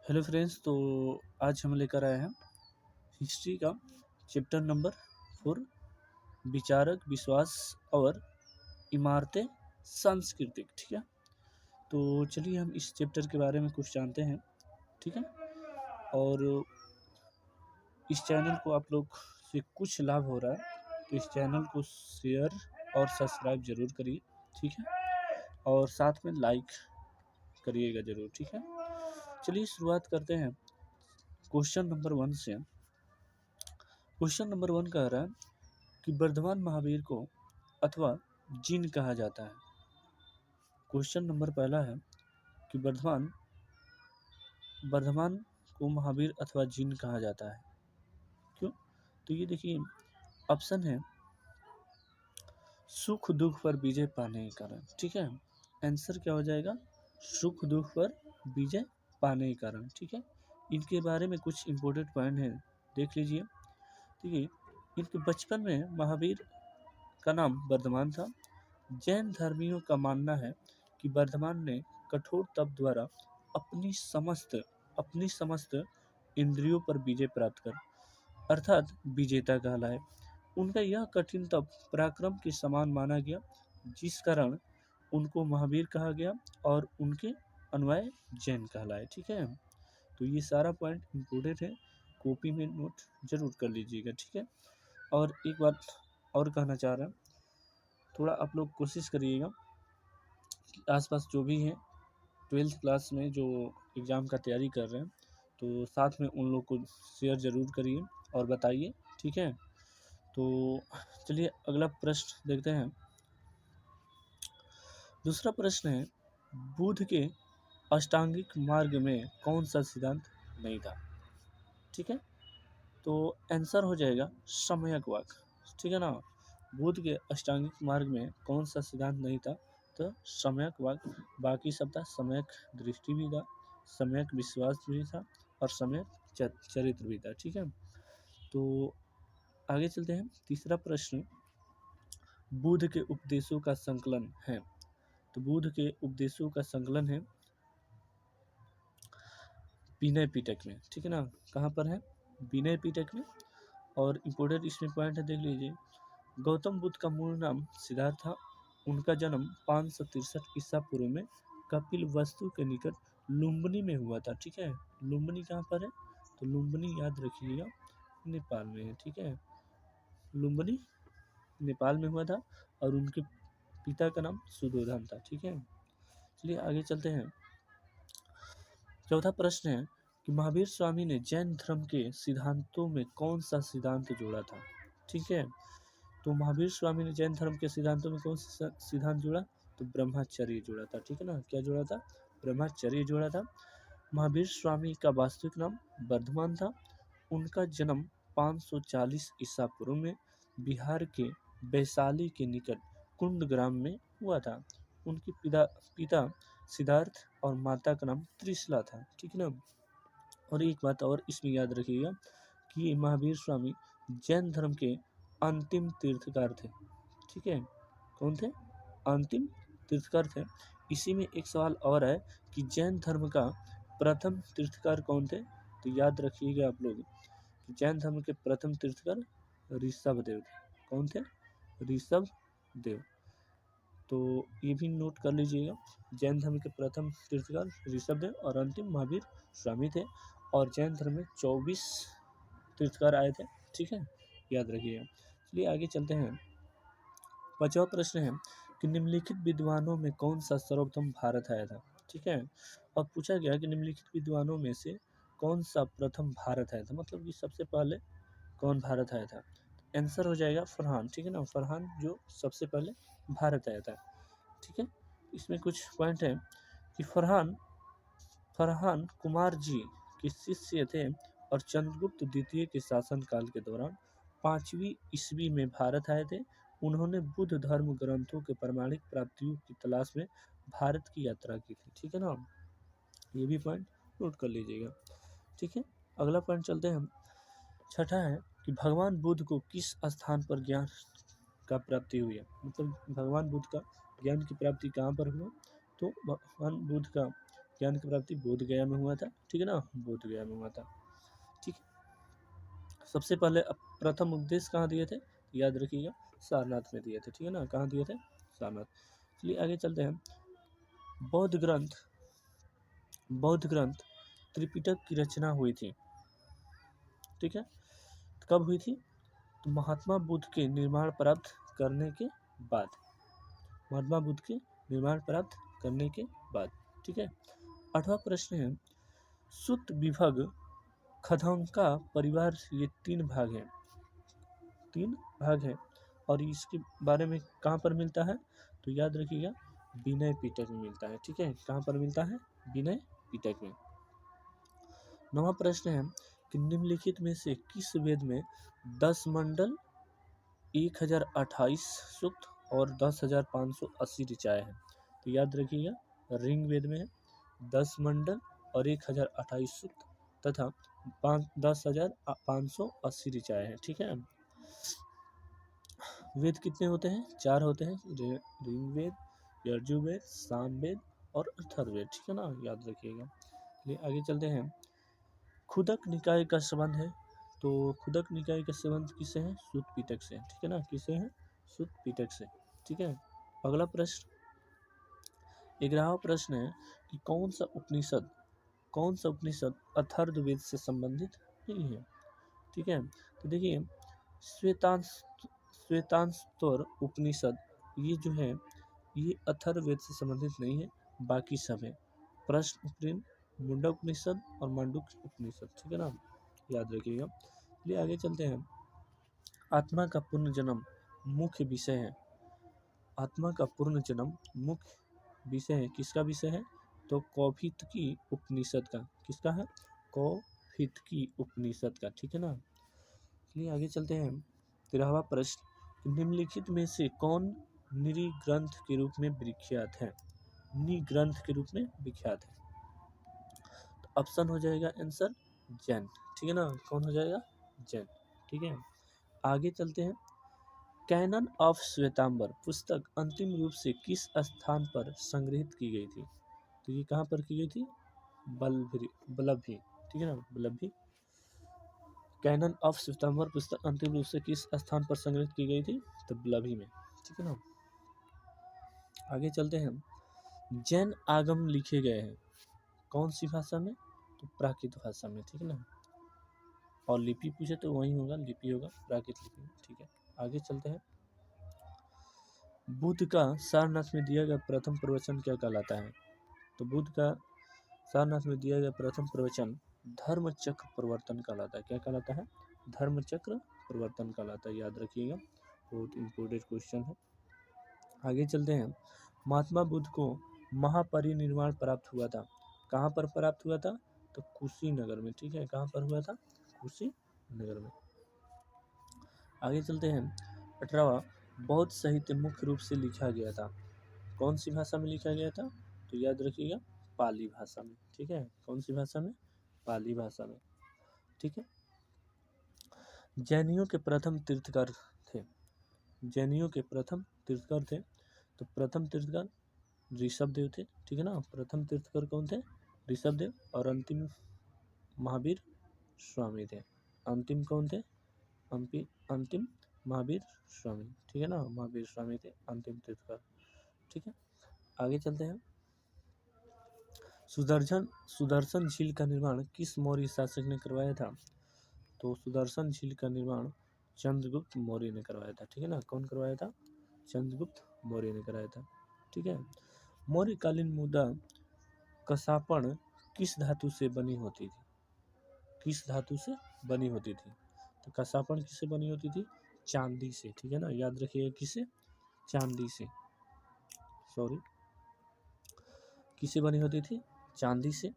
Hello friends, तो आज हम लेकर आए हैं हिस्ट्री का चैप्टर नंबर 4, विचारक, विश्वास और इमारतें सांस्कृतिक। ठीक है, तो चलिए हम इस चैप्टर के बारे में कुछ जानते हैं। ठीक है, और इस चैनल को आप लोग से कुछ लाभ हो रहा है तो इस चैनल को शेयर और सब्सक्राइब जरूर करिए। ठीक है, और साथ में लाइक करिएगा जरूर। ठीक है, चलिए शुरुआत करते हैं क्वेश्चन नंबर 1 से। क्वेश्चन नंबर 1 कह रहा है कि वर्धमान महावीर को अथवा जिन कहा जाता है। क्वेश्चन नंबर पहला है कि वर्धमान वर्धमान को महावीर अथवा जिन कहा जाता है, क्यों? तो ये देखिए, ऑप्शन है सुख दुख पर विजय पाने के कारण। ठीक है, आंसर क्या हो जाएगा? सुख दुख पर विजय पाने के कारण। ठीक है, इनके बारे में कुछ इंपॉर्टेंट पॉइंट है, देख लीजिए। ठीक है, इनके बचपन में महावीर का नाम वर्धमान था। जैन धर्मियों का मानना है कि वर्धमान ने कठोर तप द्वारा अपनी समस्त इंद्रियों पर विजय प्राप्त कर अर्थात विजेता कहलाए। उनका यह कठिन तप पराक्रम के समान माना गया, जिस कारण उनको महावीर कहा गया और उनके अनुयायी जैन कहलाए। ठीक है, तो ये सारा पॉइंट इम्पोर्टेंट है, कॉपी में नोट जरूर कर लीजिएगा। ठीक है, और एक बात और कहना चाह रहा हूँ, थोड़ा आप लोग कोशिश करिएगा कि आसपास जो भी हैं 12th क्लास में जो एग्ज़ाम का तैयारी कर रहे हैं, तो साथ में उन लोग को शेयर ज़रूर करिए और बताइए। ठीक है, तो चलिए अगला प्रश्न देखते हैं। दूसरा प्रश्न है, बुद्ध के अष्टांगिक मार्ग में कौन सा सिद्धांत नहीं था? ठीक है, तो आंसर हो जाएगा सम्यक वाक। ठीक है ना, बुद्ध के अष्टांगिक मार्ग में कौन सा सिद्धांत नहीं था? तो सम्यक वाक। बाकी सब था, सम्यक दृष्टि भी था, सम्यक विश्वास भी था और सम्यक चरित्र भी था। ठीक है, तो आगे चलते हैं। तीसरा प्रश्न, बुद्ध के उपदेशों का संकलन है। तो बुद्ध के उपदेशों का संकलन है विनय पिटक में। ठीक है ना, कहाँ पर है? विनय पिटक में। और इम्पोर्टेंट इसमें पॉइंट है, देख लीजिए। गौतम बुद्ध का मूल नाम सिद्धार्थ था। उनका जन्म 563 ईसा पूर्व में कपिल वस्तु के निकट लुम्बिनी में हुआ था। ठीक है, लुम्बिनी कहाँ पर है? तो लुम्बिनी याद रखिएगा, नेपाल में है। ठीक है, लुम्बिनी नेपाल में हुआ था और उनके पिता का नाम सुधोधन था। ठीक है, चलिए आगे चलते हैं। चौथा प्रश्न है कि महावीर स्वामी ने जैन धर्म के सिद्धांतों में कौन सा सिद्धांत जोड़ा था? ठीक है, तो महावीर स्वामी ने जैन धर्म के सिद्धांतों में कौन सा सिद्धांत जोड़ा? तो ब्रह्मचर्य जोड़ा था। ठीक है ना, क्या जोड़ा था? ब्रह्मचर्य जोड़ा था। महावीर स्वामी का वास्तविक नाम वर्धमान था। उनका जन्म 540 ईसा पूर्व में बिहार के वैशाली के निकट कुंड ग्राम में हुआ था। उनके पिता सिद्धार्थ और माता का नाम त्रिशला था। ठीक है ना, और एक बात और इसमें याद रखिएगा कि महावीर स्वामी जैन धर्म के अंतिम तीर्थकार थे। ठीक है, कौन थे? अंतिम तीर्थकार थे। इसी में एक सवाल और है कि जैन धर्म का प्रथम तीर्थकार कौन थे? तो याद रखिएगा आप लोग कि जैन धर्म के प्रथम तीर्थकार ऋषभ देव थे। कौन थे? ऋषभ देव। तो ये भी नोट कर लीजिएगा, जैन धर्म के प्रथम तीर्थकार ऋषभ देव और अंतिम महावीर स्वामी थे। और जैन धर्म में 24 तीर्थकार आए थे। ठीक है, याद रखिएगा। चलिए आगे चलते हैं। पांचवा प्रश्न है कि निम्नलिखित विद्वानों में कौन सा सर्वप्रथम भारत आया था? ठीक है, और पूछा गया कि निम्नलिखित विद्वानों में से कौन सा प्रथम भारत आया था, मतलब कि सबसे पहले कौन भारत आया था? आंसर हो जाएगा फरहान। ठीक है ना, फरहान जो सबसे पहले भारत आया था। ठीक है, इसमें कुछ पॉइंट है कि फरहान कुमार जी के शिष्य थे और चंद्रगुप्त द्वितीय के शासनकाल के दौरान 5वीं ईस्वी में भारत आए थे। उन्होंने बुद्ध धर्म ग्रंथों के प्रमाणिक प्राप्तियों की तलाश में भारत की यात्रा की थी। ठीक है ना, ये भी पॉइंट नोट कर लीजिएगा। ठीक है, अगला पॉइंट चलते हैं हम। छठा है कि भगवान बुद्ध को किस स्थान पर ज्ञान का प्राप्ति हुई है? मतलब भगवान बुद्ध का ज्ञान की प्राप्ति कहाँ पर हुआ? तो भगवान बुद्ध का ज्ञान की प्राप्ति बोध गया में हुआ था, ठीक है ना, बोध गया में हुआ था। ठीक है, सबसे पहले प्रथम उपदेश कहाँ दिए थे, याद रखिएगा सारनाथ में दिए थे, ठीक है ना, कहाँ दिए थे, सारनाथ। चलिए आगे चलते हैं। बौद्ध ग्रंथ त्रिपिटक की रचना हुई थी, ठीक है, तो कब हुई थी, तो महात्मा बुद्ध के निर्माण प्राप्त करने के बाद, महात्मा बुद्ध के निर्माण प्राप्त करने के बाद, ठीक है। 8वां प्रश्न है, सुत विभग खदंका परिवार ये 3 भाग हैं, 3 भाग हैं, और इसके बारे में कहाँ पर मिलता है, तो याद रखिएगा विनय पिटक में मिलता है, ठीक है, कहाँ पर मिलता है, विनय पिटक में। 9वां प्रश्न है कि निम्नलिखित में से किस वेद में 10 मंडल 1028 सूक्त और 10,580 ऋचाएँ हैं, तो याद रखिएगा ऋग वेद में है 10 मंडल और 1028 सूक्त तथा 10,580 ऋचाएँ हैं, ठीक है। वेद कितने होते हैं, 4 होते हैं, ऋग्वेद, यजुर्वेद, सामवेद और अथर्ववेद, ठीक है ना, याद रखिएगा। चलिए आगे चलते हैं। खुदक निकाय का संबंध है, तो खुदक निकाय का संबंध किससे है, सूत पिटक से, ठीक है ना, किससे है, सूत पिटक से, ठीक है। अगला प्रश्न 11वां प्रश्न है कि कौन सा उपनिषद अथर्ववेद से संबंधित नहीं है, ठीक है। तो देखिए श्वेतांतर उपनिषद ये जो है ये अथर्ववेद से संबंधित नहीं है, बाकी सब है, प्रश्न उपनिषद, मुंडक उपनिषद और मांडुक उपनिषद, ठीक है ना, याद रखिएगा। चलिए आगे चलते हैं। आत्मा का पुनर्जन्म मुख्य विषय है, आत्मा का पुनर्जन्म मुख्य विषय है, किसका विषय है, तो कौशितकी उपनिषद का, किसका है, कौशितकी उपनिषद का, ठीक है ना। चलिए आगे चलते हैं। 13वां प्रश्न, निम्नलिखित में से कौन निरी ग्रंथ के रूप में विख्यात है, नि ग्रंथ के रूप में विख्यात है, तो ऑप्शन हो जाएगा आंसर जैन, ठीक है ना, कौन हो जाएगा, जैन, ठीक है। आगे चलते हैं। कैनन ऑफ श्वेतांबर पुस्तक अंतिम रूप से किस स्थान पर संग्रहित की गई थी, तो ये कहाँ पर की गई थी, बलभी, ठीक है ना, बलभी। कैनन ऑफ श्वेतांबर पुस्तक अंतिम रूप से किस स्थान पर संग्रहित की गई थी, तो बलभी में, ठीक है ना। आगे चलते हैं। जैन आगम लिखे गए हैं कौन सी भाषा में, तो प्राकृत भाषा में, ठीक है ना, और लिपि पूछे तो वही होगा, लिपि होगा प्राकृत लिपि, ठीक है। आगे चलते हैं। बुद्ध का सारनाथ में दिया गया प्रथम प्रवचन क्या कहलाता है, तो बुद्ध का सारनाथ में दिया गया प्रथम प्रवचन धर्म चक्र प्रवर्तन कहलाता है, क्या कहलाता है, धर्म चक्र प्रवर्तन कहलाता है, याद रखिएगा, बहुत इंपॉर्टेंट क्वेश्चन है। आगे चलते हैं। महात्मा बुद्ध को महापरिनिर्वाण प्राप्त हुआ था, कहाँ पर प्राप्त हुआ था, तो कुशीनगर में, ठीक है, कहाँ पर हुआ था, कुशीनगर में। आगे चलते हैं। 18वां, बौद्ध साहित्य मुख्य रूप से लिखा गया था, कौन सी भाषा में लिखा गया था, तो याद रखिएगा पाली भाषा में, ठीक है, कौन सी भाषा में, पाली भाषा में, ठीक है। जैनियों के प्रथम तीर्थकर थे, जैनियों के प्रथम तीर्थकर थे, तो प्रथम तीर्थकर ऋषभदेव थे, ठीक है ना, प्रथम तीर्थकर कौन थे, ऋषभदेव, और अंतिम महावीर स्वामी थे, अंतिम कौन थे, अंतिम महावीर स्वामी, ठीक है ना, महावीर स्वामी थे अंतिम तीर्थकर, ठीक है। आगे चलते हैं। सुदर्शन झील का निर्माण किस मौर्य शासक ने करवाया था, तो सुदर्शन झील का निर्माण चंद्रगुप्त मौर्य ने करवाया था, ठीक है ना, कौन करवाया था, चंद्रगुप्त मौर्य ने कराया था, ठीक है। मौर्यकालीन मुद्रा कसापण किस धातु से बनी होती थी, किस धातु से बनी होती थी, तो कसापण किससे बनी होती थी, चांदी से, ठीक है ना, याद रखिएगा किससे, चांदी से, सॉरी, किससे बनी होती थी, चांदी से।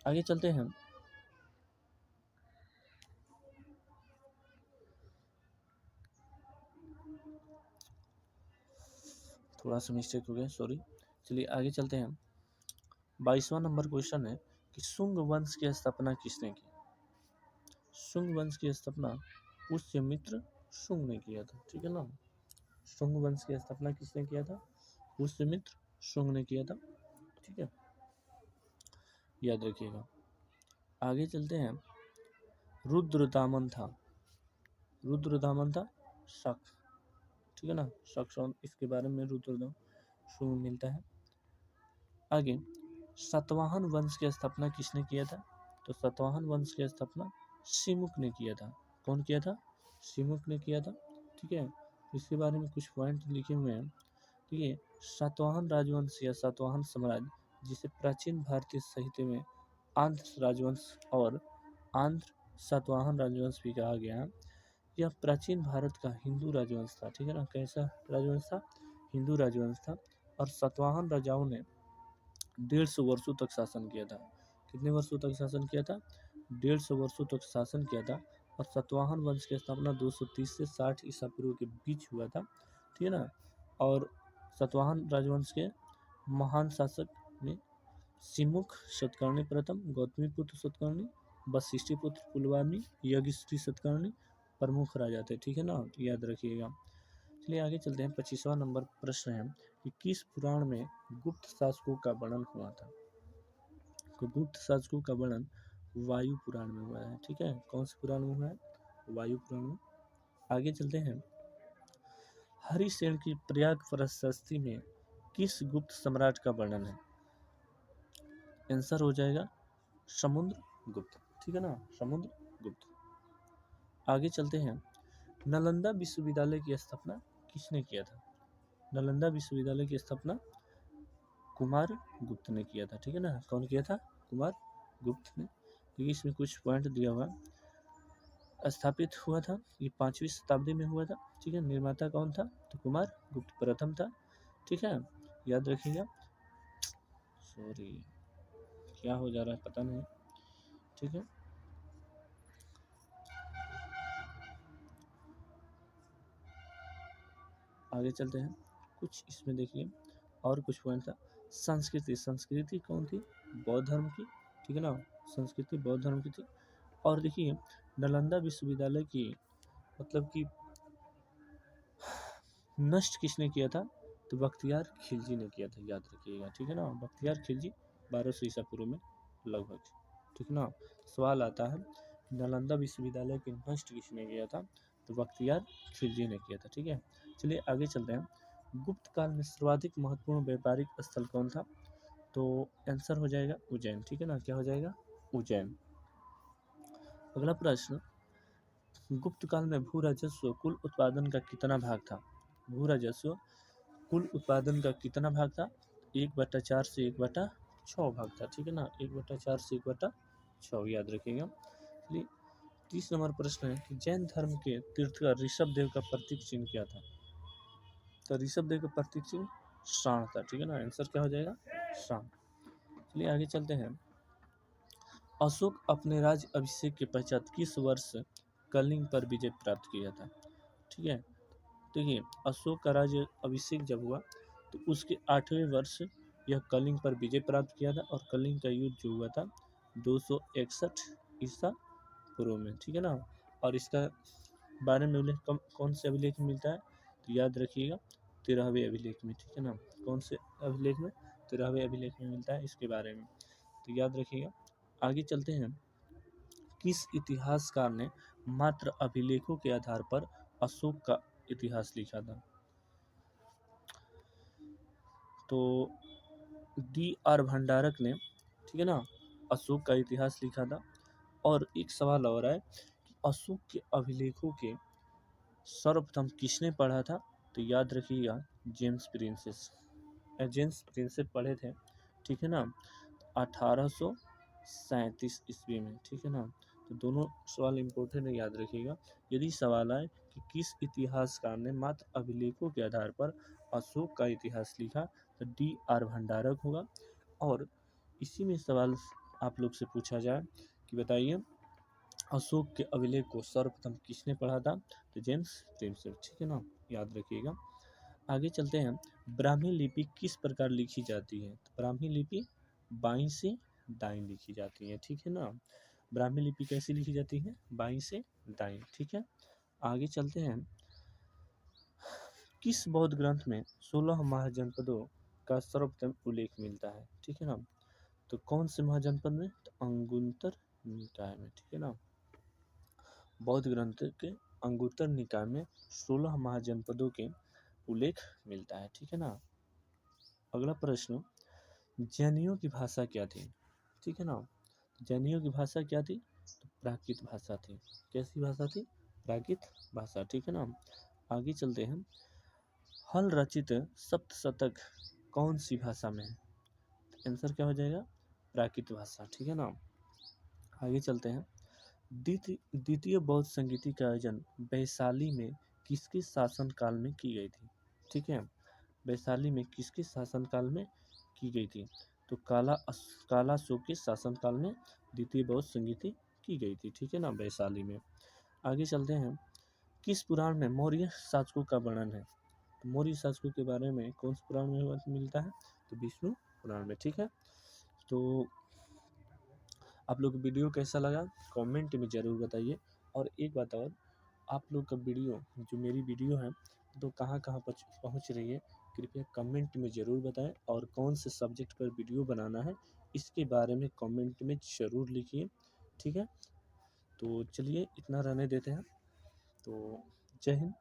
आगे चलते हैं। थोड़ा सा मिस्टेक हो गया, सॉरी। चलिए आगे चलते हैं। 22वां नंबर क्वेश्चन है कि शुंग वंश की स्थापना किसने की, शुंग वंश की स्थापना पुष्यमित्र शुंग ने किया था, ठीक है ना, शुंग वंश की स्थापना किसने किया था? पुष्यमित्र शुंग ने किया था। ठीक है, याद रखिएगा। आगे चलते हैं। रुद्रदामन था, रुद्रदामन था शक, ठीक है ना, शक इसके बारे में रुद्रदामन शुंग मिलता है। आगे सातवाहन वंश की स्थापना किसने किया था? तो सातवाहन वंश की स्थापना सिमुक ने किया था। कौन किया था? सिमुक ने किया था। ठीक है, इसके बारे में कुछ पॉइंट लिखे हुए हैं। ठीक है, सातवाहन राजवंश या सातवाहन साम्राज्य, जिसे प्राचीन भारतीय साहित्य में आंध्र राजवंश और आंध्र सातवाहन राजवंश भी कहा गया, यह प्राचीन भारत का हिंदू राजवंश था। ठीक है ना, कैसा राजवंश था? हिंदू राजवंश था। और सातवाहन राजाओं ने 150 वर्षों तक शासन किया था। कितने वर्षों तक शासन किया था? 150 वर्षों तक शासन किया था। और सातवाहन वंश की स्थापना 230 से 60 ईसा पूर्व के बीच हुआ था। ठीक है ना। और सातवाहन राजवंश के महान शासक में सिमुख सतकर्णी प्रथम, गौतमीपुत्र सतकर्णी, वशिष्ठिपुत्र पुलवामी, यज्ञश्री सतकर्णी प्रमुख राजा थे। ठीक है ना, याद रखिएगा। चलिए आगे चलते हैं। 25वां नंबर प्रश्न है कि किस पुराण में गुप्त शासकों का वर्णन हुआ था? तो गुप्त शासकों का वर्णन वायु पुराण में हुआ है। ठीक है, कौन से पुराण में हुआ है? वायु पुराण में। आगे चलते हैं। हरिसेन की प्रयाग प्रशस्ति में किस गुप्त सम्राट का वर्णन है? आंसर हो जाएगा समुद्र गुप्त। ठीक है ना, समुद्र गुप्त। आगे चलते हैं। नालंदा विश्वविद्यालय की स्थापना किसने किया था? नालंदा विश्वविद्यालय की स्थापना कुमार गुप्त ने किया था। ठीक है ना, कौन किया था? कुमार गुप्त ने। देखिए इसमें कुछ पॉइंट दिया हुआ। स्थापित हुआ था ये 5वीं शताब्दी में हुआ था। ठीक है, निर्माता कौन था? तो कुमार गुप्त प्रथम था। ठीक है, याद रखिएगा। सॉरी, क्या हो जा रहा है पता नहीं। ठीक है, आगे चलते हैं। कुछ इसमें देखिए और कुछ पॉइंट था। संस्कृति, संस्कृति कौन थी? बौद्ध धर्म की। ठीक है ना, संस्कृति बौद्ध धर्म की थी। और देखिए नालंदा विश्वविद्यालय की मतलब कि नष्ट किसने किया था? तो बख्तियार खिलजी ने किया था। याद रखिएगा। ठीक है ना, बख्तियार खिलजी 1200 ईसा पूर्व में लगभग। ठीक ना, सवाल आता है नालंदा विश्वविद्यालय के नष्ट किसने किया था? तो बख्तियार खिलजी ने किया था। ठीक है, चलिए आगे चलते हैं। गुप्त काल में सर्वाधिक महत्वपूर्ण व्यापारिक स्थल कौन था? तो आंसर हो जाएगा उज्जैन। ठीक है ना, क्या हो जाएगा? उज्जैन। अगला प्रश्न, गुप्त काल में भू राजस्व कुल उत्पादन का कितना भाग था? भू राजस्व कुल उत्पादन का कितना भाग था? 1/4 से 1/6 भाग था। ठीक है ना, 1/4 से 1/6, याद रखिएगा। चलिए 30 नंबर प्रश्न है कि जैन धर्म के तीर्थकर ऋषभ देव का प्रतीक चिन्ह क्या था? तो ऋषभ देव का प्रतीक चिन्ह श्राण था। ठीक है ना, आंसर क्या हो जाएगा? श्राण। चलिए आगे चलते हैं। अशोक अपने राज्य अभिषेक के पश्चात किस वर्ष कलिंग पर विजय प्राप्त किया था? ठीक है, देखिए अशोक का राज्य अभिषेक जब हुआ तो उसके 8वें वर्ष यह कलिंग पर विजय प्राप्त किया था। और कलिंग का युद्ध जो हुआ था 261 ईसा पूर्व में। ठीक है ना, और इसका बारे में उल्लेख कौन से अभिलेख में मिलता है? तो याद रखिएगा 13वें अभिलेख में। ठीक है ना, कौन से अभिलेख में? 13वें अभिलेख में मिलता है इसके बारे में, तो याद रखिएगा। आगे चलते हैं। किस इतिहासकार ने मात्र अभिलेखों के आधार पर अशोक का इतिहास लिखा था? तो D.R. भंडारक ने, ठीक है ना, अशोक का इतिहास लिखा था। और एक सवाल और है कि अशोक के अभिलेखों के सर्वप्रथम किसने पढ़ा था? तो याद रखिएगा जेम्स प्रिंसेस। जेम्स प्रिंसेस पढ़े थे। ठीक है ना, 1837 ईस्वी में। ठीक है ना, तो दोनों सवाल इम्पोर्टेंट है, याद रखिएगा। यदि सवाल आए कि किस इतिहासकार ने मात्र अभिलेखों के आधार पर अशोक का इतिहास लिखा, तो D.R. भंडारक होगा। और इसी में सवाल आप लोग से पूछा जाए कि बताइए अशोक के अभिलेख को सर्वप्रथम किसने पढ़ा था? तो जेम्स प्रिंसेस। ठीक है ना, याद रखिएगा। आगे चलते हैं। ब्राह्मी लिपि किस प्रकार लिखी जाती है? तो ब्राह्मी लिपि बाईं से दाईं लिखी जाती है। ठीक है ना, ब्राह्मी लिपि कैसी लिखी जाती है? बाईं से दाईं। ठीक है, आगे चलते हैं। किस बौद्ध ग्रंथ में 16 महाजनपदों का सर्वप्रथम उल्लेख मिलता है? ठीक है ना। तो कौन से महाजनपद में? तो अंगुत्तर निकाय में, ठीक है ना। बौद्ध ग्रंथ के अंगुत्तर निकाय में 16 महाजनपदों के उल्लेख मिलता है, ठीक है ना। अगला प्रश्न, जैनियों की भाषा क्या थी? ठीक है ना। जैनियों की भाषा क्या थी? तो प्राकृत भाषा थी। कैसी भाषा थी? प्राकृत भाषा, ठीक है ना। आगे चलते हैं। हल रचित सप्तशतक कौन सी भाषा में है? आंसर क्या हो जाएगा? प्राकृत भाषा, ठीक है ना। आगे चलते हैं। द्वितीय बौद्ध संगीति का आयोजन वैशाली में किसके शासनकाल में की गई थी? ठीक है, वैशाली में किसके शासनकाल में की गई थी? तो काला अशोक के शासनकाल में द्वितीय बौद्ध संगीति की गई थी, ठीक है ना, वैशाली में। आगे चलते हैं। किस पुराण में मौर्य शासकों का वर्णन है? तो मौर्य शासकों के बारे में कौन से पुराण में मिलता है? तो विष्णु पुराण में, ठीक है। तो आप लोग को वीडियो कैसा लगा कमेंट में ज़रूर बताइए। और एक बात और, आप लोग का वीडियो, जो मेरी वीडियो है, तो कहाँ कहाँ पर पहुँच रही है, कृपया कमेंट में ज़रूर बताएं। और कौन से सब्जेक्ट पर वीडियो बनाना है, इसके बारे में कमेंट में ज़रूर लिखिए, ठीक है। तो चलिए इतना रहने देते हैं। तो जय हिंद।